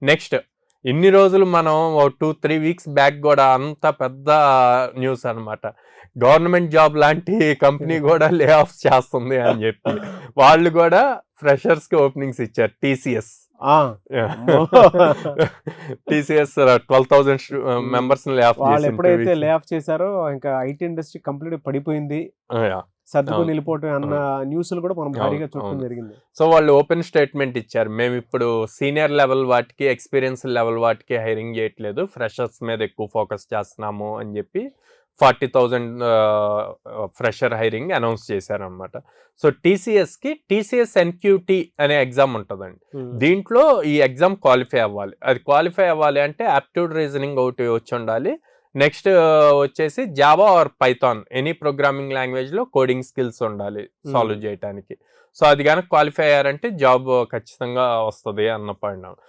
Next ఇన్ని రోజులు మనం 2-3 వీక్స్ బ్యాక్ కూడా అంత పెద్ద న్యూస్ అన్నమాట. గవర్నమెంట్ జాబ్ లాంటి కంపెనీ కూడా లే ఆఫ్ చేస్తుంది అని చెప్పి వాళ్ళు కూడా ఫ్రెషర్స్ కి ఓపెనింగ్స్ ఇచ్చారు. టీసీఎస్ అమ్మో. టీసీఎస్ 12,000 మెంబర్స్ లే ఆఫ్ వాళ్ళు ఎప్పుడైతే లే ఆఫ్ చేశారో ఇంకా ఐటీ ఇండస్ట్రీ కంప్లీట్ పడిపోయింది, సర్దుకుని వెళ్ళిపోవటం అన్న న్యూస్లు కూడా మనం భారీగా చూడటం జరిగింది. సో వాళ్ళు ఓపెన్ స్టేట్మెంట్ ఇచ్చారు, మేము ఇప్పుడు సీనియర్ లెవెల్ వాటికి ఎక్స్పీరియన్స్ లెవెల్ వాటికి హైరింగ్ చేయట్లేదు, ఫ్రెషర్స్ మీద ఎక్కువ ఫోకస్ చేస్తున్నాము అని చెప్పి 40,000 ఫ్రెషర్ హైరింగ్ అనౌన్స్ చేశారనమాట. సో టీసీఎస్కి టీసీఎస్ ఎన్క్యూటీ అనే ఎగ్జామ్ ఉంటుందండి. దీంట్లో ఈ ఎగ్జామ్ క్వాలిఫై అవ్వాలి. అది క్వాలిఫై అవ్వాలి అంటే యాప్ట్యూడ్ రీజనింగ్ ఒకటి వచ్చి ఉండాలి. నెక్స్ట్ వచ్చేసి Java or Python any programming language లో కోడింగ్ స్కిల్స్ ఉండాలి సాల్వ్ చేయడానికి. సో అది కనుక క్వాలిఫై అయ్యారంటే జాబ్ ఖచ్చితంగా వస్తుంది అన్న పాయింట్.